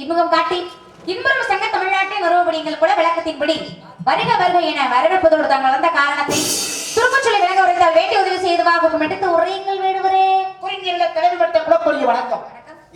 இன்முகம் காட்டி இன்புறும் சங்க தமிழ்நாட்டின் உறவுபடிகள் கூட விளக்கத்தின்படி வருக வருக என வரவேற்பதோடு தாங்கள் வளர்ந்த காரணத்தை சுருக்கச்சொல்லி விளங்க உரைத்தால் வேண்டி உதவி செய்துவாக எடுத்து உரையுங்கள் வேடுவரே. குறிஞ்சியுள்ள தலைவர் மட்ட குலப்பொழிய வணக்கம்.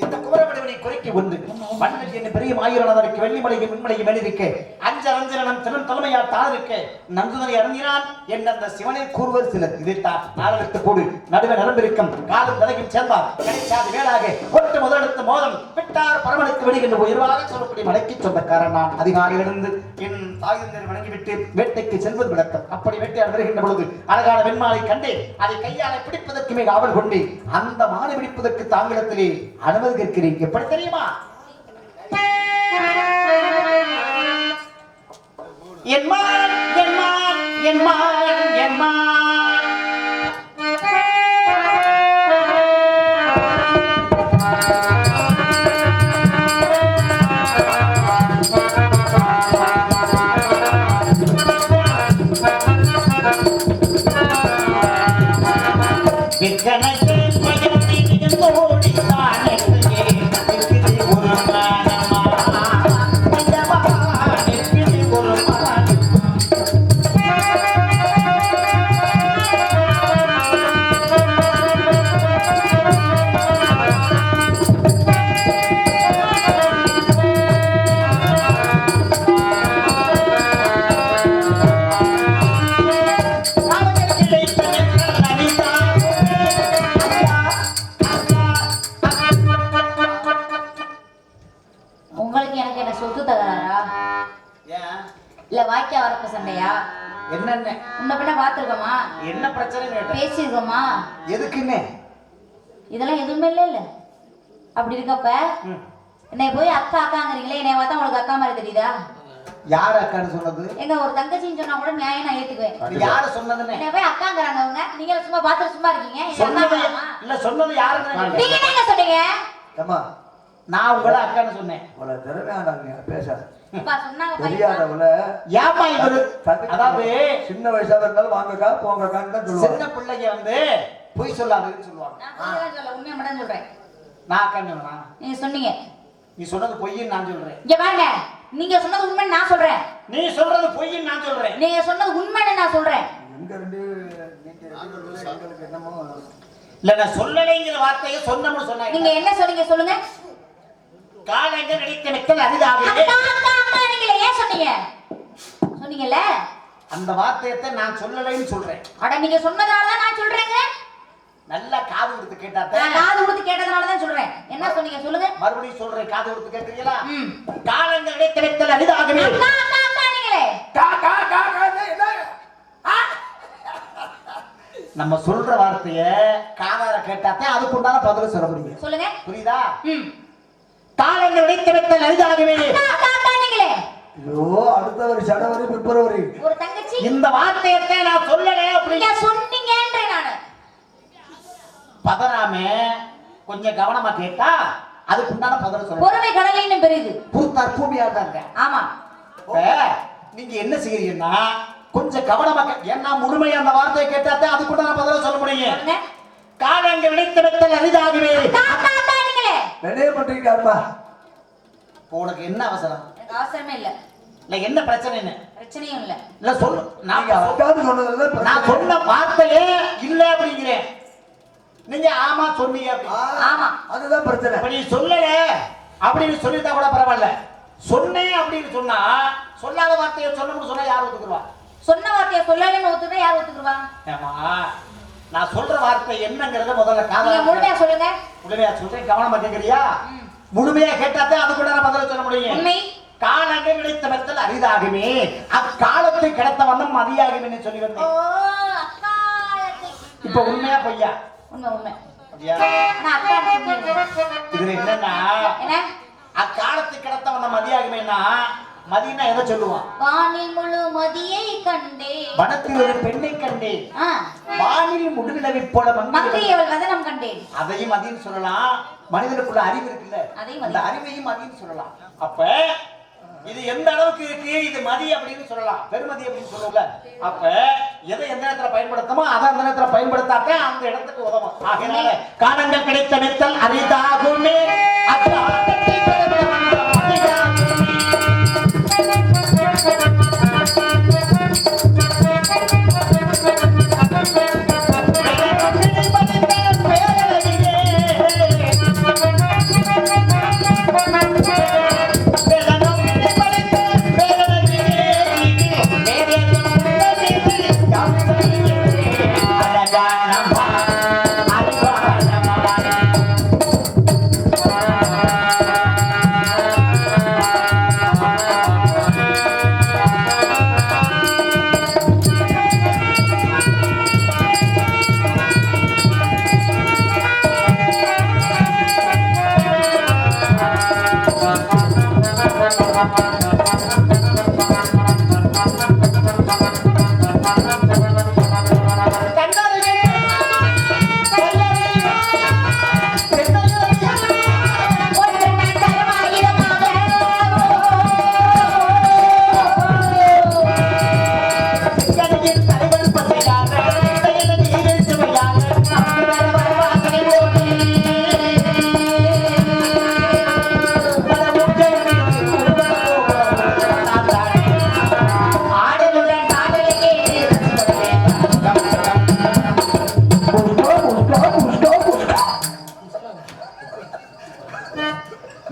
இந்த குமரவடிவனை குறிக்க ஒன்று மன்னன் என்ன பெரிய மாயூரனதற்கு வெள்ளிமலையும் மின்மலையும் வெளியிருக்க அஞ்சரஞ்சனம் திறன் தலைமையால் தாளிருக்க நந்துதனை அறிஞான் என் அந்த சிவனை கூறுவர் சிலர் இதைத்தான் நாளெடுத்து கூடு நடுவே நலம்பிருக்கும் காலம் தலையில் சேர்ந்தார் கிடைச்சாது வேளாக ஒட்டு முதலெடுத்து மோதம் விட்டார் பரமனுக்கு வெடிகின்ற உயர்வாக சொல்லக்கூடிய மலைக்கு சொந்தக்காரன் நான் அதிகாலை எழுந்து என் தாயுந்தரை வணங்கிவிட்டு வேட்டைக்கு செல்வது விளக்கம் அப்படி வேட்டையாட வருகின்ற பொழுது அழகான வெண்மாலை கண்டேன் அதை கையாலை பிடிப்பதற்கு மிக ஆவல் கொண்டு அந்த மாலை பிடிப்பதற்கு தாங்களிடத்திலே அனுமதி கேட்கிறீங்க. எப்படி தெரியுமா? என்மான் என்மான் என்மான் என்மான் என்ன பிரச்சனை பேசிருக்கோமா? எதுக்குன்னு இதெல்லாம் எதுவுமே இல்ல. அப்படி இருக்கப்ப என்னை போய் அக்கா அக்காங்கிறீங்களே, என்னை பார்த்தா உங்களுக்கு அக்கா மாதிரி தெரியுதா? யார் அக்கான்னு சொன்னது? எங்க ஒரு தங்கச்சின்னு சொன்னா கூட நியாயம் நான் ஏத்துக்குவேன். யாரு சொன்னதுன்னு? என்னை போய் அக்காங்கிறாங்க அவங்க. நீங்க சும்மா பார்த்து சும்மா இருக்கீங்க. இல்ல சொன்னது யாருன்னு நீங்க என்னங்க சொன்னீங்க? அம்மா நான் உங்களை அக்கான்னு சொன்னேன். உங்களை திறமையானவங்க பேசாத. அப்பா சொன்னாங்க தெரியாதவள ஏமா இவரு அதாவது சின்ன வயசாக இருந்தாலும் வாங்கக்கா போங்கக்கான்னு தான் சொல்லுவாங்க. சின்ன பிள்ளைங்க வந்து பொய் சொல்லாதுன்னு சொல்லுவாங்க. நான் சொல்ல உண்மையை மட்டும் சொல்றேன். நான் அக்கான்னு சொன்னா நீங்க சொன்னீங்க. நீ சொன்னது பொய்ன்னு நான் சொல்றேன். இங்க பாருங்க, நீங்க சொன்னது உண்மைன்னு நான் சொல்றேன். நீ சொல்றது பொய்ன்னு நான் சொல்றேன். நீங்க சொன்னது உண்மைன்னு நான் சொல்றேன். எங்க ரெண்டு எங்களுக்கு என்னமோ இல்ல நான் சொல்லலைங்கிற வார்த்தையை சொன்னோம்னு சொன்னாங்க. நீங்க என்ன சொன்னீங்க சொல்லுங்க. காலங்க நடித்த மக்கள் அரிதாவே நீங்க ஏன் சொன்னீங்க? சொன்னீங்கல்ல அந்த வார்த்தையத்தை நான் சொல்லலைன்னு சொல்றேன். அட நீங்க சொன்னதால தான் நான் சொல்றேங்க. நல்லா காது கொடுத்து கேட்டாத. நான் காது கொடுத்து கேட்டதனால தான் சொல்றேன். என்ன சொன்னீங்க சொல்லுங்க. மறுபடியும் சொல்றேன், காது கொடுத்து கேக்குறீங்களா? காலங்க நடித்த மக்கள் அரிதாவே நீங்களே நம்ம சொல்ற வார்த்தைய காதார கேட்டாதான் அதுக்கு உண்டான பதில் சொல்ல முடியும். சொல்லுங்க. புரியுதா? காலங்கள் உடைத்தெடுத்தல் அரிதாகவே. ஐயோ, அடுத்த வருஷம் ஜனவரி பிப்ரவரி ஒரு தங்கச்சி இந்த வார்த்தையத்தை நான் சொல்லல அப்படிங்க சொன்னீங்கன்றே நானு. பதறாம கொஞ்சம் கவனமா கேட்டா அதுக்கு உண்டான பதில் சொல்ல. பொறுமை கடலைன்னு பெரியது. புருத்தார் பூமியா தாங்க. ஆமா. நீங்க என்ன செய்யறீங்கன்னா கொஞ்சம் கவனமா ஏன்னா முழுமையா அந்த வார்த்தையை கேட்டாதான் அதுக்கு உண்டான பதில் சொல்ல முடியும். காலங்கள் உடைத்தெடுத்தல் அரிதாகவே. வெளியே பண்றீங்கப்பா. உனக்கு என்ன அவசரம்? எனக்கு அவசரமே இல்ல. இல்ல என்ன பிரச்சனை? என்ன பிரச்சனையும் இல்ல. இல்ல சொல்லு. நான் அக்கான்னு சொன்னதுல நான் சொன்ன வார்த்தையே இல்ல அப்படிங்கிறேன். நீங்க ஆமா சொன்னீங்க அப்படி. ஆமா அதுதான் பிரச்சனை. அப்ப நீ சொல்லல அப்படின்னு சொல்லிட்டா கூட பரவாயில்ல. சொன்னேன் அப்படின்னு சொன்னா சொல்லாத வார்த்தையை சொன்னோம்னு சொன்னா யார் ஒத்துக்குவா? சொன்ன வார்த்தையை சொல்லலன்னு ஒத்துக்கிட்டா யார் ஒத்துக்குவா? ஏமா நான் சொல்ற வார்த்தை என்னங்கறத முதல்ல காதுல முழுமையா சொல்லுங்க. முழுமையா சொல்றேன், கவனமா கேக்குறியா? முழுமையா கேட்டாதான் அதுக்கு கூட நான் பதில் சொல்ல முடியும். உண்மை. காலங்கள் கிடைத்த மெத்தல் அரிதாகுமே, அக்காலத்தை கிடைத்த வண்ணம் மதியாகுமே சொல்லி வந்தேன். இப்ப உண்மையா பொய்யா? உண்மை உண்மை. இதுல என்னன்னா அக்காலத்தை கிடைத்த வண்ணம் மதியாகுமேனா மதினா எதை சொல்லுவான்? வானில் முழு மதியை கண்டே, வனத்தில் ஒரு பெண்ணை கண்டேன், வானில் முடுநிலவை போல மங்கையவள் வதனம் கண்டேன். அதையும் மதின்னு சொல்லலாம். மனிதனுக்குள்ள அறிவு இருக்குல்ல, அந்த அறிவையும் மதின்னு சொல்லலாம். அப்ப இது எந்த அளவுக்கு இருக்கு, இது மதி அப்படின்னு சொல்லலாம், பெருமதி அப்படின்னு சொல்லல. அப்ப எதை எந்த நேரத்துல பயன்படுத்தமோ அதை அந்த நேரத்துல பயன்படுத்தாக்க அந்த இடத்துக்கு உதவும். ஆகையினால காலங்கள் கிடைத்த மெத்தல் அரிதாகுமே.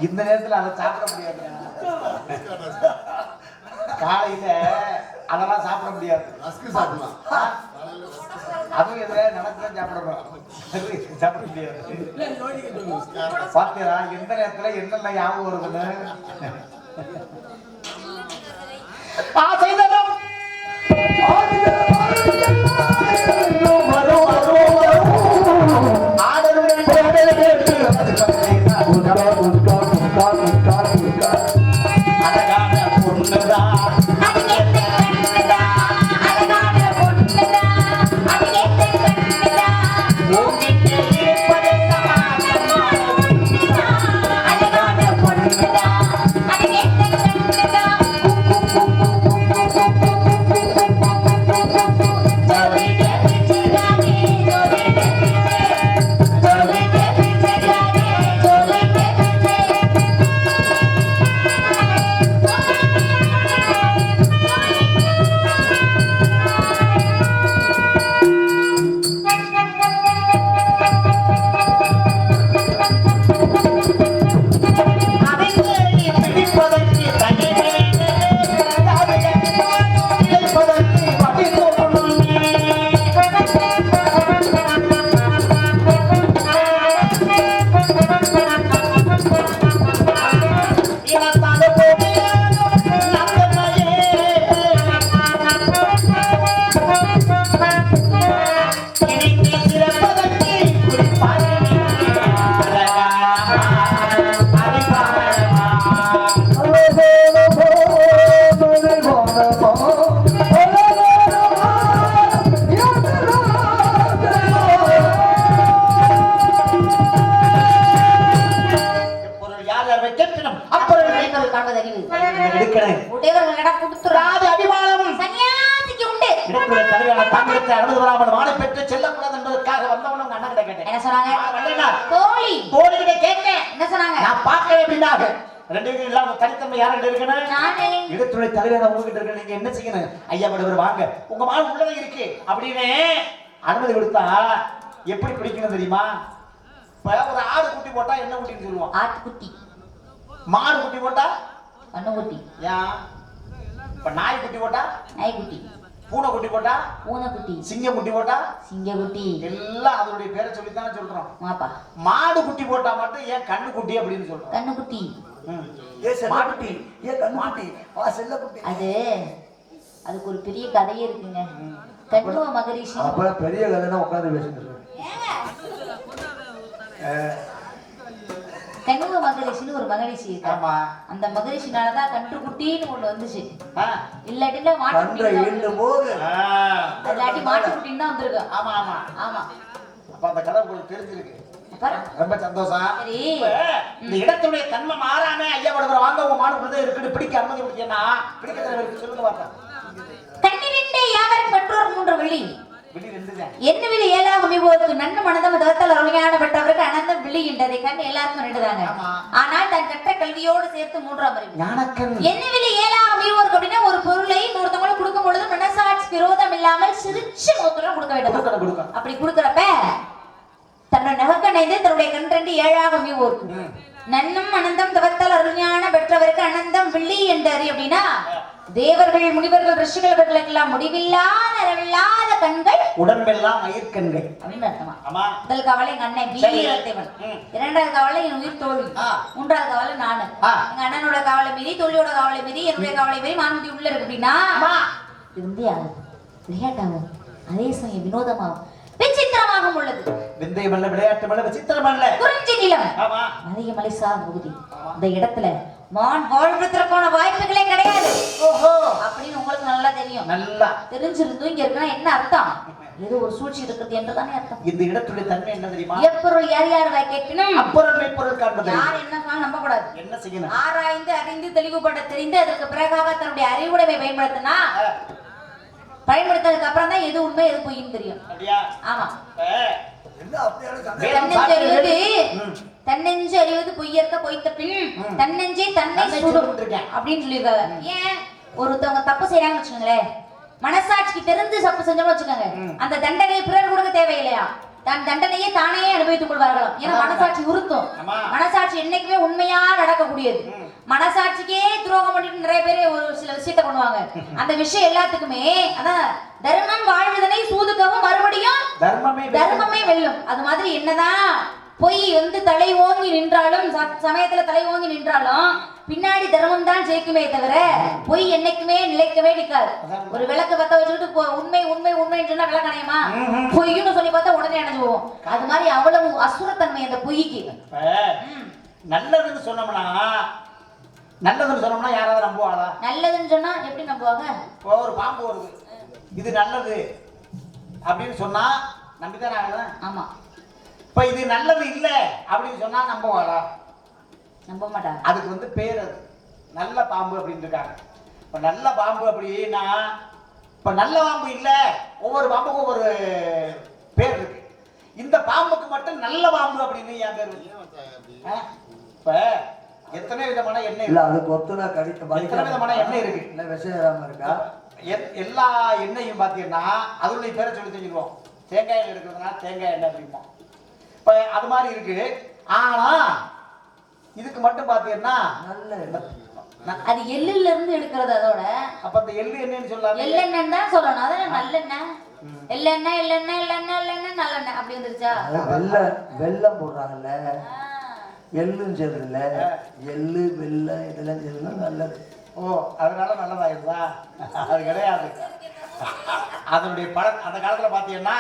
இந்த நேரத்துல அதை சாப்பிட முடியாது. காலையில அதெல்லாம் சாப்பிட முடியாது. அதுவும் எதுல நடக்குதான் சாப்பிடணும். சாப்பிட முடியாது. பாத்தீங்களா எந்த நேரத்துல என்னென்ன ஞாபகம் வருதுன்னு. செய்ததும் அழகான பொண்ணுதான் இடத்துறை தலைவர் உங்ககிட்ட இருக்க நீங்க என்ன செய்யணும்? ஐயா வடவர் வாங்க உங்க மாடு உள்ளதே இருக்கு அப்படின்னு அனுமதி கொடுத்தா எப்படி பிடிக்கணும் தெரியுமா? ஒரு ஆடு குட்டி போட்டா என்ன குட்டின்னு சொல்லுவோம்? ஆட்டுக்குட்டி. மாடு குட்டி போட்டா கண்ணுக்குட்டி. ஏன்? இப்ப நாய் குட்டி போட்டா நாய்க்குட்டி. பூனை குட்டி போட்டா பூனைக்குட்டி. சிங்கம் குட்டி போட்டா சிங்கக்குட்டி. எல்லாம் அதனுடைய பேரை சொல்லித்தானே சொல்றோம். மாப்பா. மாடு குட்டி போட்டா மட்டும் ஏன் கண்ணு குட்டி அப்படின்னு சொல்றோம்? கண்ணுக்குட்டி. மாட்டுட்டி ஏன் கண்ணுக்குட்டி செல்லக்குட்டி. அதுக்கு ஒரு பெரிய கதையே இருக்குங்க. கண்ணுவ மகரிஷி. அப்ப பெரிய கதைனா உட்கார்ந்து பேசுங்க. கண்ணுவ மகரிஷின்னு ஒரு மகரிஷி இருக்கு. ஆமா. அந்த மகரிஷினாலதான் கன்றுக்குட்டின்னு ஒண்ணு வந்துச்சு. இல்லாட்டினா மாட்டுக்குட்டி மாட்டுக்குட்டின்னு தான் வந்திருக்கு. ஆமா ஆமா ஆமா. அப்ப அந்த கதை உங்களுக்கு தெரிஞ்சிருக்கு. ரொம்ப சந்தோஷம். இந்த இடத்துடைய தன்மை மாறாம ஐயா வடவர் வாங்க உங்க மாடு இருக்குன்னு பிடிக்க அனுமதி கொடுத்தீங்கன்னா பிடிக்க தலைவருக்கு சொல்லுங்க பார்த்தா. கண்ணிரண்டே யாவர் பெற்றோர் 3 விழி. விழி 2 தான். என்ன விழி 7ஆக மிகுவோருக்கு நன்ன மனதம் தவத்தால் அருமையான பெற்றவருக்கு அனந்தம் விழி என்றதை கண் எல்லாருக்கும் 2 தாங்க. ஆனால் தன் கற்ற கல்வியோடு சேர்த்து 3ஆம் அறிவு ஞானக்கண். என்ன விழி 7ஆக மிகுவோருக்கு அப்படின்னா ஒரு பொருளை ஒருத்தவங்களுக்கு கொடுக்கும் பொழுது மனசாட்சி விரோதம் இல்லாமல் சிரிச்சு ஒருத்தரம் கொடுக்க வேண்டும். அப்படி கொடுக்கறப்ப தன்னுடைய நகக்கணைந்து தன்னுடைய கண் 7ஆக மிகுவோருக்கு நன்னம் அனந்தம் தவத்தால் அருமையான பெற்றவருக்கு அனந்தம் விழி என்றாரு. அப்படின்னா தேவர்கள் முனிவர்கள் ரிஷிகளுக்கெல்லாம் முடிவில்லாத அளவில்லாத கண்கள் உடம்பெல்லாம் மயிர்கண்கள் அப்படின்னு அர்த்தமா? ஆமா. முதல் கவலை எங்க அண்ணன் வீரத்தேவன், 2வது கவலை என் உயிர் தோழி, 3வது கவலை நானு. எங்க அண்ணனோட கவலை மீறி, தோழியோட கவலை மீறி, என்னுடைய கவலை மீறி மானுட்டி உள்ள இருக்கு. அப்படின்னா இது வந்து விளையாட்டாகும், அதே சமயம் வினோதமாகும், விசித்திரமாகவும் உள்ளது. விந்தை மல்ல விளையாட்டு மல்ல விசித்திரம் அல்ல. குறிஞ்சி நிலம் அதிக மலைசார் பகுதி. இந்த இடத்துல மான் வாழ்வதற்கான வாய்ப்புகளே கிடையாது. ஓஹோ அப்படின்னு உங்களுக்கு நல்லா தெரியும். நல்லா தெரிஞ்சிருந்தும் இங்க இருக்கா என்ன அர்த்தம்? ஏதோ ஒரு சூழ்ச்சி இருக்குது என்றுதானே அர்த்தம். இந்த இடத்துடைய தன்மை என்ன தெரியுமா? எப்பொருள் யார் யார் கேட்கணும் அப்பொருள் மெய்ப்பொருள் காண்பது. யார் என்ன சொன்னாலும் நம்ப கூடாது. என்ன செய்யணும்? ஆராய்ந்து அறிந்து தெளிவுபட தெரிந்து அதற்கு பிறகாக தன்னுடைய அறிவுடைமை பயன்படுத்தினா பயன்படுத்ததுக்கு அப்புறம் தான் எது உண்மை எது பொய்ன்னு தெரியும். ஆமா. தன்னெஞ்சு அறிவது பொய்யற்க பொய்த்த பின் தன்னெஞ்சே தன்னை சுடும் அப்படின்னு சொல்லியிருக்காங்க. ஏன் ஒருத்தவங்க தப்பு செய்யறாங்கன்னு வச்சுக்கோங்களேன், மனசாட்சிக்கு தெரிந்து தப்பு செஞ்சோம்னு வச்சுக்கோங்க, அந்த தண்டனையை பிறர் கொடுக்க தேவையில்லையா, தன் தண்டனையே தானே அனுபவித்துக் கொள்வார்களாம். ஏன்னா மனசாட்சி உறுத்தும். மனசாட்சி மனசாட்சி என்னைக்குமே உண்மையா நடக்கக்கூடியது. மனசாட்சிக்கே துரோகம் பண்ணிட்டு நிறைய பேர் ஒரு சில விஷயத்த பண்ணுவாங்க. அந்த விஷயம் எல்லாத்துக்குமே அதான் தர்மம் வாழ்வதனை சூதுக்கவும் மறுபடியும் தர்மமே வெல்லும். அது மாதிரி என்னதான் பொய் வந்து தலை ஓங்கி நின்றாலும் சமயத்துல தலை ஓங்கி நின்றாலும் பின்னாடி தர்மம் தான் ஜெயிக்குமே தவிர பொய் என்னைக்குமே நிலைக்கவே நிற்காது. ஒரு விளக்கு பத்த வச்சுக்கிட்டு உண்மை உண்மை உண்மைன்னு சொன்னா விளக்கணையமா? பொய்ன்னு சொல்லி பார்த்தா உடனே அணைஞ்சுவோம். அது மாதிரி அவ்வளவு அசுரத்தன்மை அந்த பொய்க்கு. நல்லதுன்னு சொன்னோம்னா யாராவது நம்புவாளா? நல்லதுன்னு சொன்னா எப்படி நம்புவாங்க? ஒரு பாம்பு வருது, இது நல்லது அப்படின்னு சொன்னா நம்பித்தானே ஆகணும். ஆமா. இப்ப இது நல்லது இல்ல அப்படின்னு சொன்னா நம்புவாளா? நம்ப மாட்டாங்க. அதுக்கு வந்து பேர் அது நல்ல பாம்பு அப்படின்னு இருக்காங்க. இப்ப நல்ல பாம்பு அப்படின்னா இப்ப நல்ல பாம்பு இல்ல, ஒவ்வொரு பாம்புக்கும் ஒவ்வொரு பேர் இருக்கு. இந்த பாம்புக்கு மட்டும் நல்ல பாம்பு அப்படின்னு ஏன் பேர்? இப்ப எத்தனை விதமான எண்ணெய் இல்ல, அதுக்கு ஒத்துனா கடிக்க எத்தனை விதமான எண்ணெய் இருக்கு? இல்ல விஷயம் ஏறாம இருக்கா? எல்லா எண்ணெயும் பாத்தீங்கன்னா அதனுடைய பேரை சொல்லி தெரிஞ்சிருவோம். தேங்காய் எண்ணெய் இருக்கிறதுனால தேங்காய் எண்ணெய் அப்படிம்போம். இப்ப அது மாதிரி இருக்கு. ஆனா இதுக்கு மட்டும் பாத்தீங்கன்னா நல்ல அது எள்ளுல இருந்து எடுக்கிறது. அதோட அப்ப அந்த எள்ளு எண்ணெய்னு சொல்லாம எள்ளெண்ணெய் தான் சொல்லணும். அதான் நல்லெண்ணெய், எள்ளெண்ணெய் எள்ளெண்ணெய் எள்ளெண்ணெய் எள்ளெண்ணெய் நல்லெண்ணெய் அப்படி வந்துருச்சா? வெல்லம் போடுறாங்கல்ல, எள்ளும் சேர்த்துல எள்ளு வெல்லம் இதெல்லாம் சேர்த்துனா நல்லது. ஓ, அதனால நல்லதாயிருதா? அது கிடையாது. அதனுடைய படம் அந்த காலத்துல பாத்தீங்கன்னா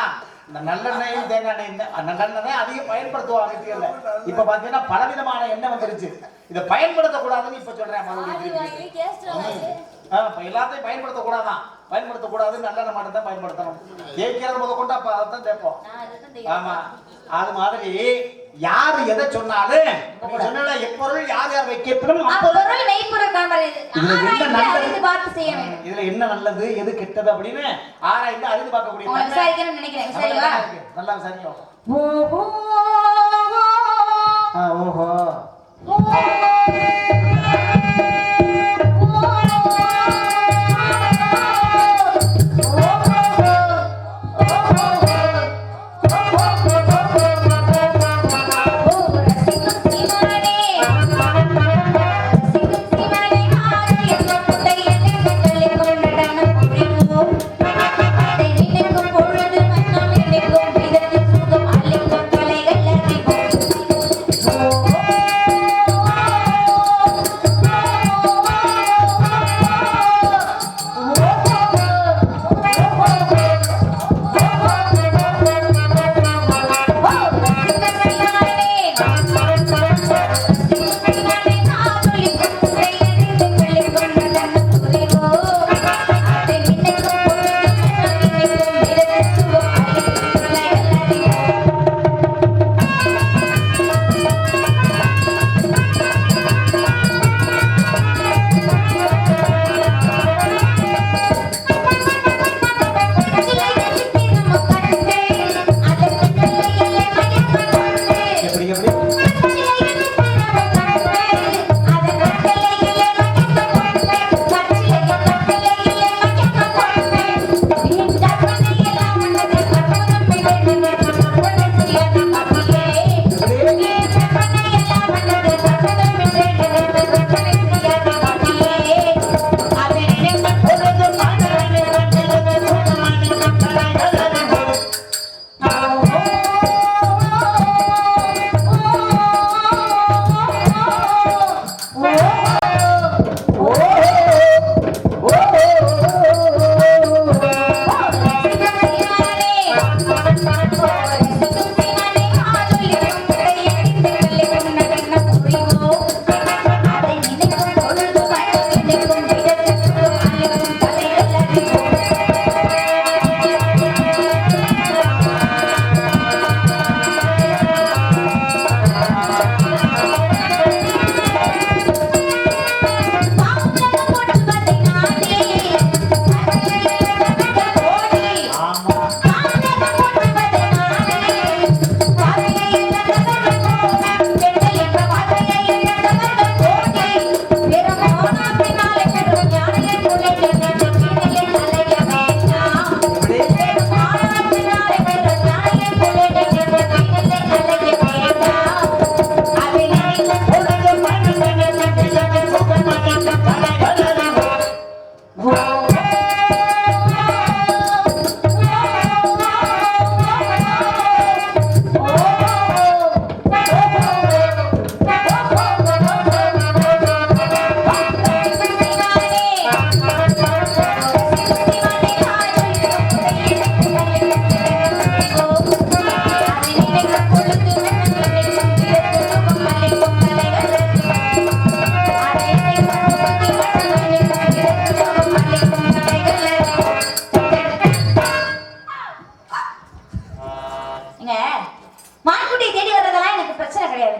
இந்த நல்லெண்ணெயும் தேங்காய் எண்ணெயும் நல்லெண்ணெய் அதிகம் பயன்படுத்துவாங்க. இப்ப பாத்தீங்கன்னா பலவிதமான எண்ணெய் வந்துருச்சு. இதை பயன்படுத்தக்கூடாதுன்னு இப்ப சொல்றேன். இப்ப எல்லாத்தையும் பயன்படுத்தக்கூடாது, நல்லெண்ணெய் மட்டும் தான் பயன்படுத்தணும். தேய்க்கிறது முத கொண்டு அப்ப அதைத்தான் தேய்ப்போம். ஆமா, அது மாதிரி யாரு எதை சொன்னாலும் சொன்னால எப்பொருள் யார் யார் வைக்கப்படும் அப்பொருள் மெய்ப்பொருள் காண்பது. இதுல என்ன நல்லது எது கெட்டது அப்படின்னு ஆராய்ந்து அறிந்து பார்க்கக்கூடிய விசாரிக்கணும்னு நினைக்கிறேன். விசாரிவா? நல்லா விசாரிக்கும். ஓஹோ ஓஹோ Oh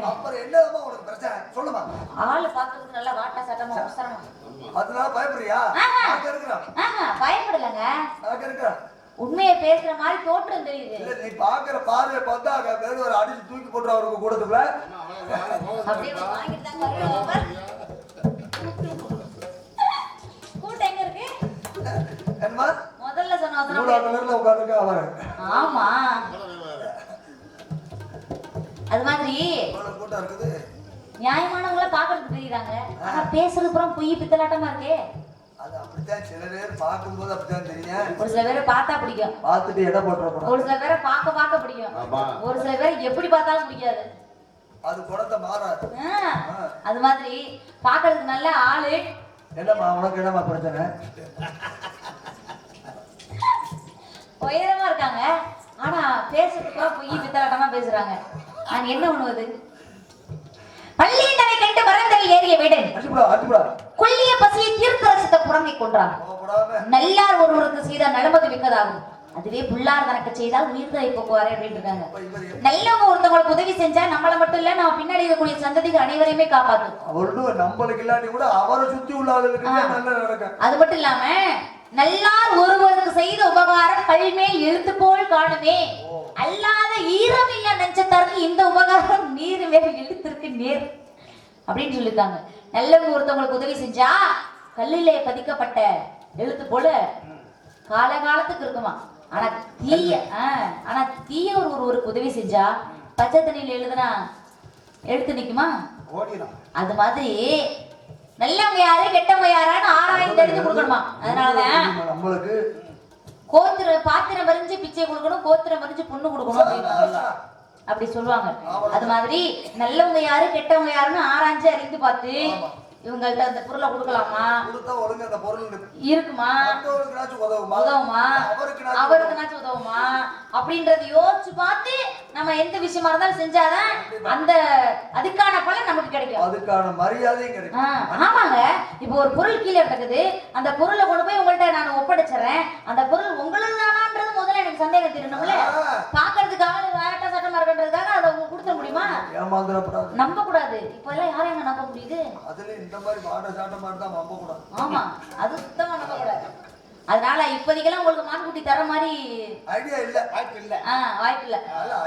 அப்புறம் என்னமா உனக்கு பிரச்சனை சொல்லுமா? ஆளு பாக்குறதுக்கு நல்லா வாட்டா சட்டமா அவசரமா. அதனால பயப்படுறியா? நான் இருக்கிறேன். பயப்படலங்க. நான் இருக்கிறேன். உண்மையை பேசுற மாதிரி தோற்றம் தெரியுது. இல்ல நீ பாக்குற பார்வையை பார்த்தா வேற ஒரு அடிச்சு தூக்கி போட்டு அவருக்கு கூடதுக்குள்ள அப்படியே வாங்கிட்டு தான் வருவாங்க. கூட்டம் எங்க இருக்கு? என்னமா? முதல்ல சொன்ன வசனம் கலர்ல உட்கார்ந்துக்க அவரு. ஆமா. அது மாதிரி கூட்டம் இருக்குது. நியாயமானவங்கள பாக்குறதுக்கு தெரியுறாங்க. ஆனா பேசுறது புறம் பொய் பித்தலாட்டமா இருக்கே. அது அப்படித்தான் சில பேர் பார்க்கும்போது அப்படித்தான் தெரியும். ஒரு சில பேரை பார்த்தா பிடிக்கும். பார்த்துட்டு எடை போட்டுறோம். ஒரு சில பேரை பார்க்க பிடிக்கும். ஒரு சில பேரை எப்படி பார்த்தாலும் பிடிக்காது. அது குணத்தை மாறாது. அது மாதிரி பாக்குறதுக்கு நல்ல ஆளு. என்னம்மா உனக்கு என்னம்மா பிரச்சனை? உயரமா இருக்காங்க. ஆனா பேசுறதுக்கு பொய் பித்தலாட்டமா பேசுறாங்க. நான் என்ன பண்ணுவது? பள்ளியினரை கண்டு மரங்கள் ஏறிய வீடன் கொல்லிய பசியை தீர்த்து ரசித்த புறமை கொன்றான். நல்லார் ஒருவருக்கு செய்த நலமது மிக்கதாகும். அதுவே புள்ளார் தனக்கு செய்தால் உயிர்களை போக்குவாரே அப்படின்னு இருக்காங்க. நல்லவங்க ஒருத்தவங்களுக்கு உதவி செஞ்சா நம்மளை மட்டும் இல்ல நம்ம பின்னாடி இருக்கக்கூடிய சந்ததிகள் அனைவரையுமே காப்பாற்றும். அவரும் நம்மளுக்கு இல்லாட்டி கூட அவரை சுத்தி உள்ள ஆளுகளுக்கு நல்ல நடக்கும். அது மட்டும் இல்லாம நல்லார் ஒருவருக்கு செய்த உபகாரம் கல்மேல் எழுத்து போல் காணுமே. அல்லாத ஈரமில்ல நெஞ்சத்தாருக்கு இந்த உபகாரம் நீர் மேல் எழுத்திற்கு நேர் அப்படின்னு சொல்லிருக்காங்க. நல்லவங்க ஒருத்தவங்களுக்கு உதவி செஞ்சா கல்லிலே பதிக்கப்பட்ட எழுத்து போல காலகாலத்துக்கு இருக்குமா. ஆனா தீய ஒருவருக்கு உதவி செஞ்சா பச்சை தண்ணியில எழுதுனா எழுத்து நிக்குமா? அது மாதிரி நல்லவங்க யாரு கெட்டவங்க யாரான்னு ஆராய்ந்து எடுத்து கொடுக்கணுமா. அதனாலதான் நம்மளுக்கு பாத்திரம் மறிஞ்சு பிச்சை கொடுக்கணும், கோத்திரம் மறிஞ்சு பொண்ணு கொடுக்கணும் அப்படி சொல்லுவாங்க. அது மாதிரி நல்லவங்க யாரு கெட்டவங்க யாருன்னு ஆராய்ஞ்சு அறிந்து பார்த்து இவங்கள்ட்ட அந்த பொருளை கொடுக்கலாமா, இருக்குமா, உதவுமா, அவருக்குனாச்சும் உதவுமா அப்படின்றத யோசிச்சு பார்த்து நம்ம எந்த விஷயமா இருந்தாலும் செஞ்சாதான் அந்த அதுக்கான பலன் நமக்கு கிடைக்கும், அதுக்கான மரியாதையும் கிடைக்கும். ஆமாங்க. இப்போ ஒரு பொருள் கீழே கிடக்குது, அந்த பொருளை கொண்டு போய் உங்கள்ட்ட நான் ஒப்படைச்சிடறேன். அந்த பொருள் உங்களுக்கு தானான்றது முதல்ல எனக்கு சந்தேகம் தெரியணும்ல. பாக்குறதுக்காக வேட்டா சட்டமா இருக்குன்றதுக்காக அதை கொடுத்த முடியுமா? நம்ப கூடாது. இப்ப எல்லாம் யாரையும் நம்ப முடியுது? இந்த மாதிரி மாட சாட்ட மாதிரி தான் நம்ப கூடாது. ஆமா, அது சுத்தமா நம்ப கூடாது. அதனால இப்போதைக்கெல்லாம் உங்களுக்கு மான்குட்டி தர மாதிரி ஐடியா இல்ல, வாய்ப்பு இல்ல. வாய்ப்பு இல்ல,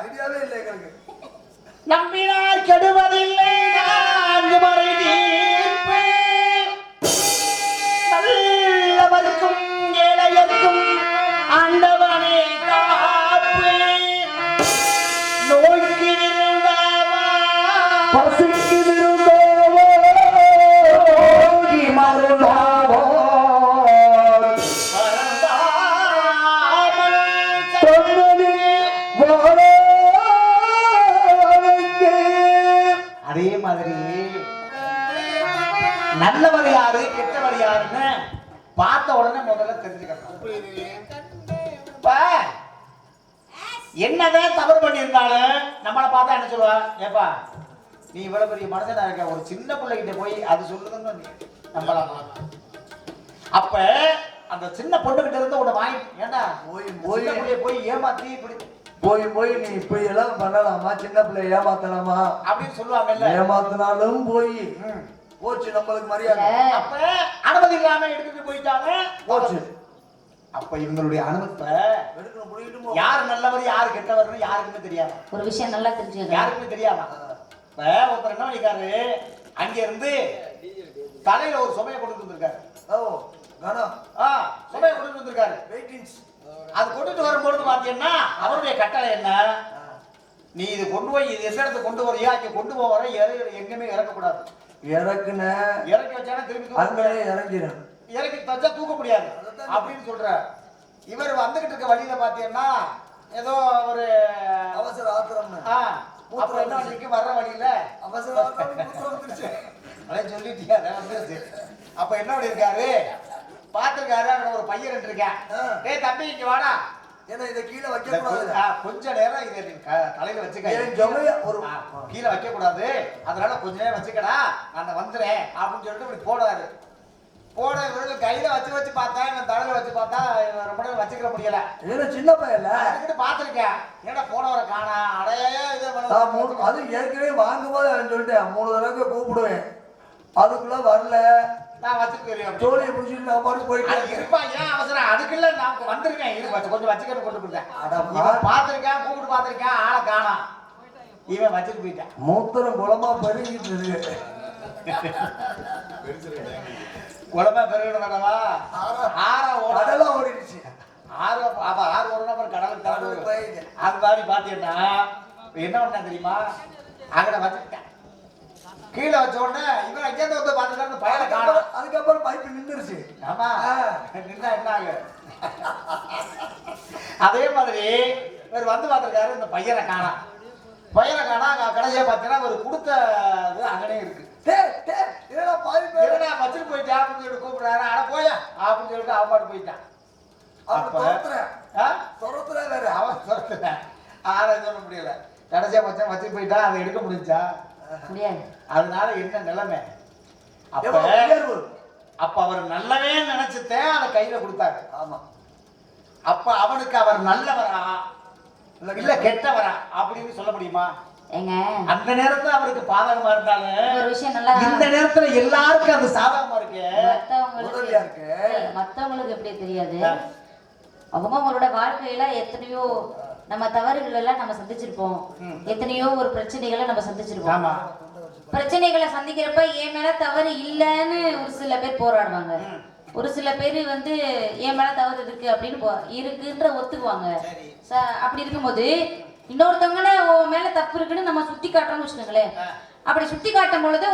ஐடியாவே இல்லை எங்களுக்கு. நம்பினார் கெடுவதில்லை நல்லவர்க்கும் ஏழையர்க்கும் ஆண்டவனே காப்பு. நோய்க்கு இருந்தாவா பசிக்கு இருந்தாவோ மருந்தாவோ அதே மாதிரி நல்லவர் யாரு கெட்டவர் யாருன்னு பார்த்த உடனே முதல்ல தெரிஞ்சுக்கணும். என்னதான் தவறு பண்ணியிருந்தாலும் நம்மளை பார்த்தா என்ன சொல்லுவா, ஏப்பா நீ இவ்வளவு பெரிய மனுஷனா இருக்க, ஒரு சின்ன பிள்ளைகிட்ட போய் அது சொல்லுதுன்னு நம்பலாமா? அப்ப அந்த சின்ன பொண்ணுகிட்ட இருந்து உன்னை வாங்கி ஏண்டா போய் ஏமாத்தி இப்படி போய் நீ இப்படி எல்லாம் பண்ணலாமா, சின்ன பிள்ளை ஏமாத்தலாமா அப்படின்னு சொல்லுவாங்கல்ல. ஏமாத்தினாலும் போச்சு நம்மளுக்கு மரியாதை. அப்ப அனுமதி இல்லாம எடுத்துட்டு போயிட்டாங்க, போச்சு. அப்ப இவங்களுடைய அனுமதிப்ப யாரு நல்லவர் யாரு கெட்டவர்னு யாருக்குமே தெரியாது. ஒரு விஷயம் நல்லா தெரிஞ்சு யாருக்குமே தெரியாதா? இப்ப ஒருத்தர் என்ன பண்ணிருக்காரு, அங்க இருந்து தலையில ஒரு சுமையை கொண்டு வந்திருக்காரு. சுமையை கொண்டு வந்திருக்காரு. அது கொண்டுட்டு வரும்போது பாத்தீங்கன்னா அவருடைய கட்டளை என்ன, நீ இது கொண்டு போய் இது எந்த இடத்துக்கு கொண்டு வரையா, இங்க கொண்டு போற எங்கேயுமே இறக்கக்கூடாது. இறக்கி வச்சானா திரும்பி இறக்கி தச்சா தூக்க முடியாது அப்படின்னு சொல்ற. இவர் வந்துகிட்டு இருக்க வழியில பாத்தீங்கன்னா ஏதோ ஒரு அவசர ஆத்திரம் அப்புறம் என்ன வழிக்கு வர்ற வழியில அவசர சொல்லிட்டியா வந்துருச்சு. அப்ப என்ன பண்ணிருக்காரு, பாத்துருக்காரு அங்க ஒரு பையன் இருக்கேன், ஏய் தம்பி இங்க வாடா, ஏன்னா இதை கீழே வைக்க கூடாது, கொஞ்ச நேரம் இதை தலையில வச்சுக்க, ஒரு கீழே வைக்க கூடாது, அதனால கொஞ்ச நேரம் வச்சுக்கடா நான் வந்துறேன் அப்படின்னு சொல்லிட்டு இப்படி போடுறாரு. போன விரல் கையில வச்சு பார்த்தா நான் தலையில வச்சு பார்த்தா ரொம்ப நேரம் வச்சுக்கிற முடியல. ஏன்னா சின்ன பையன்ல அதுக்கிட்ட பாத்திருக்கேன். ஏன்னா போனவரை காணா அடையே இதை அது ஏற்கனவே வாங்கும்போது அவன் சொல்லிட்டேன் 3 தடவை கூப்பிடுவேன், அதுக்குள்ள வரல நான் வச்சுக்கிறேன். ஜோலியை முடிச்சுட்டு நான் பாட்டு போயிட்டு இருப்பா. ஏன் அவசரம்? அதுக்குள்ள நான் வந்திருக்கேன். இரு கொஞ்சம் வச்சுக்கிட்டு கொண்டு போயிட்டேன். பாத்திருக்கேன், கூப்பிட்டு பாத்திருக்கேன், ஆளை காணா. இவன் வச்சுட்டு போயிட்டான். மூத்திரம் குளமா பெருகிட்டு இருக்கு. குழம்பா பெருகணும் வேணவா? கடலாம் ஓடிடுச்சு. ஆறு ஓடுனா அப்புறம் கடலுக்கு போயிட்டு அது மாதிரி பாத்தீங்கன்னா என்ன பண்ணா தெரியுமா? அங்கட வச்சுட்டேன். கீழே வச்ச உடனே இவன் எங்கேருந்து வந்து பாத்துட்டு பயனை காணும். அதுக்கப்புறம் பைப்பு நின்றுச்சு. ஆமா, நின்னா என்ன ஆகு? அதே மாதிரி இவர் வந்து பார்த்திருக்காரு. இந்த பையனை காணா கடைசியா பாத்தீங்கன்னா ஒரு கொடுத்த அங்கனே இருக்கு. வச்சுட்டு போயிட்டா அப்படின்னு சொல்லி கூப்பிடுறாரு. ஆனா போயா அப்படின்னு சொல்லிட்டு அவன் பாட்டு போயிட்டான். வேற அவன் சொல்ல சொல்ல முடியல. கடைசியா வச்சுட்டு போயிட்டா. அதை எடுக்க முடிஞ்சா முடியாது. அதனால என்ன நிலைமை? அப்ப அவர் நல்லவே நினைச்சுட்டேன். அதை கையில கொடுத்தாரு. ஆமா. அப்ப அவனுக்கு அவர் நல்லவரா இல்ல கெட்டவரா அப்படின்னு சொல்ல முடியுமா? ஏங்க அந்த நேரத்துல அவருக்கு பாதகமா இருந்தாலும் ஒரு விஷயம் நல்லா இந்த நேரத்துல எல்லாருக்கும் அது சாதகமா இருக்கு. மத்தவங்களுக்கு எப்படி தெரியாது. அவங்களோட வாழ்க்கையில எத்தனையோ நம்ம தவறுகள் எல்லாம் நம்ம சந்திச்சிருப்போம். எத்தனையோ ஒரு பிரச்சனைகளை நம்ம சந்திச்சிருப்போம். பிரச்சனைகளை சந்திக்கிறப்ப என் மேல தவறு இல்லைன்னு ஒரு சில பேர் போராடுவாங்க. ஒரு சில பேர் வந்து என் மேல தவறு இருக்கு அப்படின்னு இருக்குன்ற ஒத்துக்குவாங்க. அப்படி இருக்கும்போது இன்னொருத்தவங்கள உன் மேல தப்பு இருக்குன்னு நம்ம சுட்டி காட்டுறோம்னு வச்சுக்கோங்களேன். அப்படி சுட்டி காட்டும் பொழுது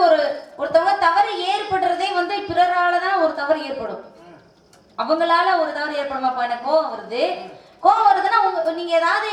ஒருத்தவங்க தவறு ஏற்படுறதே வந்து பிறராலதான் ஒரு தவறு ஏற்படும். அவங்களால ஒரு தவறு ஏற்படுமாப்பா? எனக்கு கோவம் வருதுன்னா நீங்க ஏதாவது